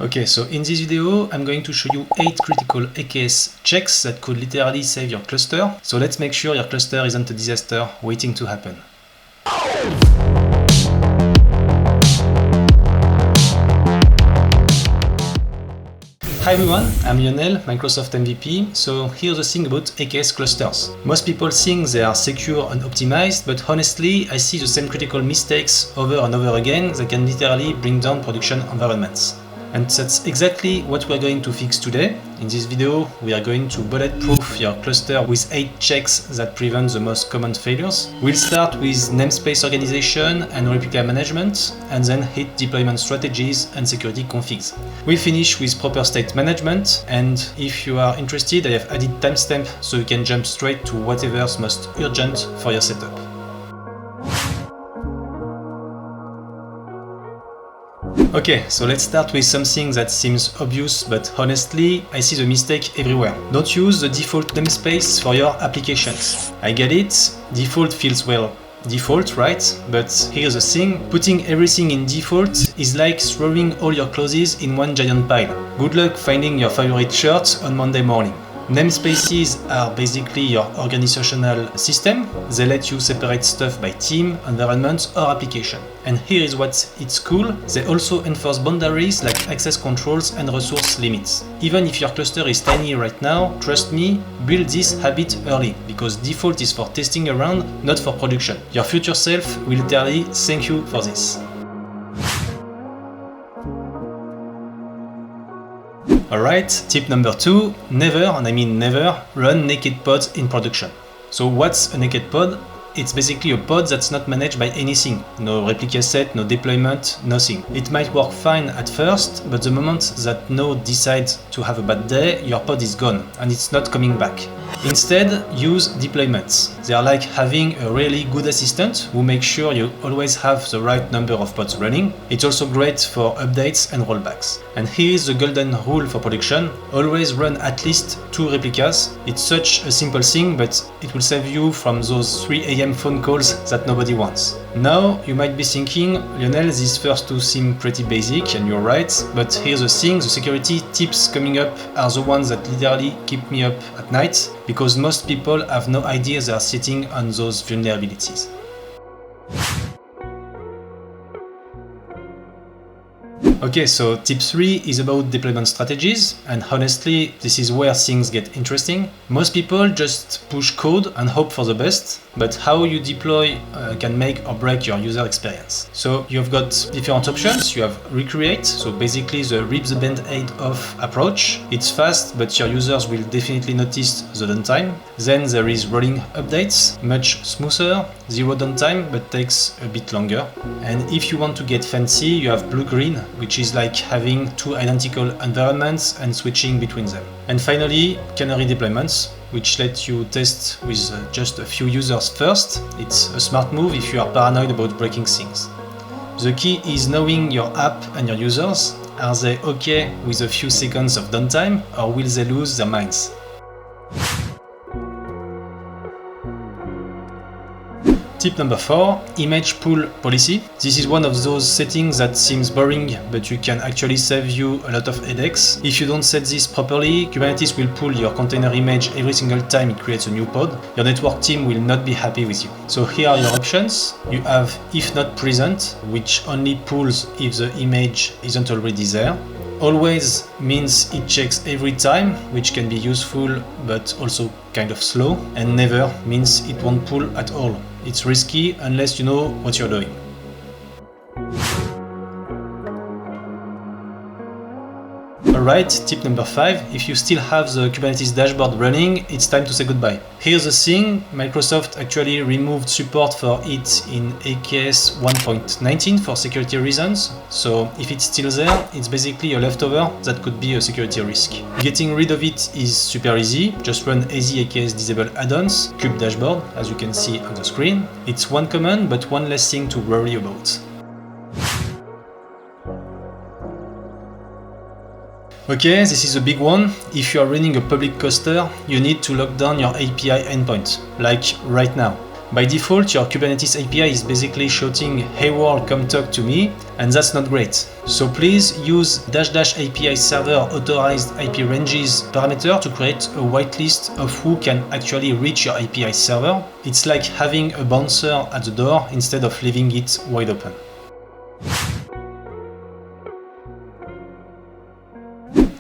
Okay, so in this video, I'm going to show you 8 critical AKS checks that could literally save your cluster. So let's make sure your cluster isn't a disaster waiting to happen. Hi everyone, I'm Lionel, Microsoft MVP. So here's the thing about AKS clusters. Most people think they are secure and optimized, but honestly, I see the same critical mistakes over and over again that can literally bring down production environments. And that's exactly what we're going to fix today. In this video, we are going to bulletproof your cluster with 8 checks that prevent the most common failures. We'll start with namespace organization and replica management, and then hit deployment strategies and security configs. We'll finish with proper state management, and if you are interested, I have added timestamp so you can jump straight to whatever's most urgent for your setup. Okay, so let's start with something that seems obvious, but honestly, I see the mistake everywhere. Don't use the default namespace for your applications. I get it, default feels well, default, right? But here's the thing, putting everything in default is like throwing all your clothes in one giant pile. Good luck finding your favorite shirt on Monday morning. Namespaces are basically your organizational system. They let you separate stuff by team, environment, or application. And here is what it's cool. They also enforce boundaries like access controls and resource limits. Even if your cluster is tiny right now, trust me, build this habit early, because default is for testing around, not for production. Your future self will literally thank you for this. Alright, tip number 2, never, and I mean never, run naked pods in production. So what's a naked pod? It's basically a pod that's not managed by anything. No replica set, no deployment, nothing. It might work fine at first, but the moment that node decides to have a bad day, your pod is gone, and it's not coming back. Instead, use deployments. They are like having a really good assistant who makes sure you always have the right number of pods running. It's also great for updates and rollbacks. And here is the golden rule for production. Always run at least 2 replicas. It's such a simple thing, but it will save you from those 3 AM phone calls that nobody wants. Now, you might be thinking, Lionel, these first 2 seem pretty basic, and you're right, but here's the thing, the security tips coming up are the ones that literally keep me up at night, because most people have no idea they are sitting on those vulnerabilities. Okay, so tip 3 is about deployment strategies, and honestly, this is where things get interesting. Most people just push code and hope for the best, but how you deploy can make or break your user experience. So you've got different options. You have recreate, so basically the rip the band-aid off approach. It's fast, but your users will definitely notice the downtime. Then there is rolling updates, much smoother, 0 downtime, but takes a bit longer. And if you want to get fancy, you have blue-green, which is like having 2 identical environments and switching between them. And finally, canary deployments, which let you test with just a few users first. It's a smart move if you are paranoid about breaking things. The key is knowing your app and your users. Are they okay with a few seconds of downtime, or will they lose their minds? Tip number 4, image pool policy. This is one of those settings that seems boring, but you can actually save you a lot of headaches. If you don't set this properly, Kubernetes will pull your container image every single time it creates a new pod. Your network team will not be happy with you. So here are your options. You have if not present, which only pulls if the image isn't already there. Always means it checks every time, which can be useful but also kind of slow. And never means it won't pull at all. It's risky unless you know what you're doing. Alright, tip number 5, if you still have the Kubernetes Dashboard running, it's time to say goodbye. Here's the thing, Microsoft actually removed support for it in AKS 1.19 for security reasons, so if it's still there, it's basically a leftover that could be a security risk. Getting rid of it is super easy, just run AKS disable add-ons, Kube Dashboard, as you can see on the screen. It's one command, but one less thing to worry about. Okay, this is a big one. If you are running a public cluster, you need to lock down your API endpoint, like right now. By default, your Kubernetes API is basically shouting, "Hey world, come talk to me," and that's not great. So please use --API server authorized IP ranges parameter to create a whitelist of who can actually reach your API server. It's like having a bouncer at the door instead of leaving it wide open.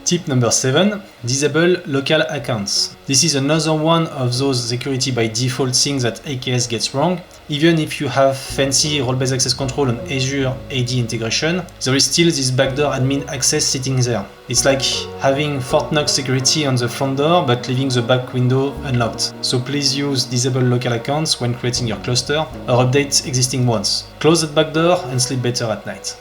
Tip number 7, disable local accounts. This is another one of those security by default things that AKS gets wrong. Even if you have fancy role-based access control on Azure AD integration, there is still this backdoor admin access sitting there. It's like having Fort Knox security on the front door but leaving the back window unlocked. So please use disable local accounts when creating your cluster or update existing ones. Close that backdoor and sleep better at night.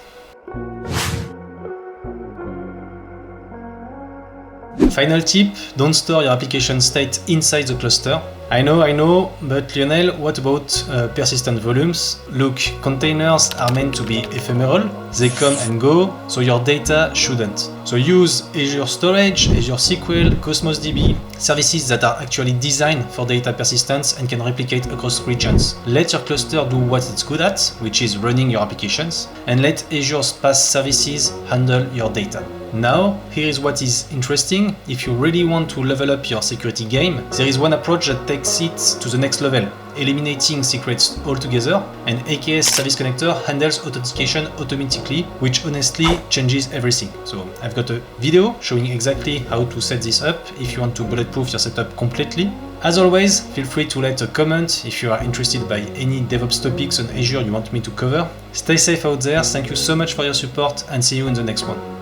Final tip, don't store your application state inside the cluster. I know, but Lionel, what about persistent volumes? Look, containers are meant to be ephemeral, they come and go, so your data shouldn't. So use Azure Storage, Azure SQL, Cosmos DB, services that are actually designed for data persistence and can replicate across regions. Let your cluster do what it's good at, which is running your applications, and let Azure's PaaS services handle your data. Now, here is what is interesting. If you really want to level up your security game, there is one approach that takes it to the next level, eliminating secrets altogether, and AKS Service Connector handles authentication automatically, which honestly changes everything. So I've got a video showing exactly how to set this up if you want to bulletproof your setup completely. As always, feel free to let a comment if you are interested by any DevOps topics on Azure you want me to cover. Stay safe out there, thank you so much for your support, and see you in the next one.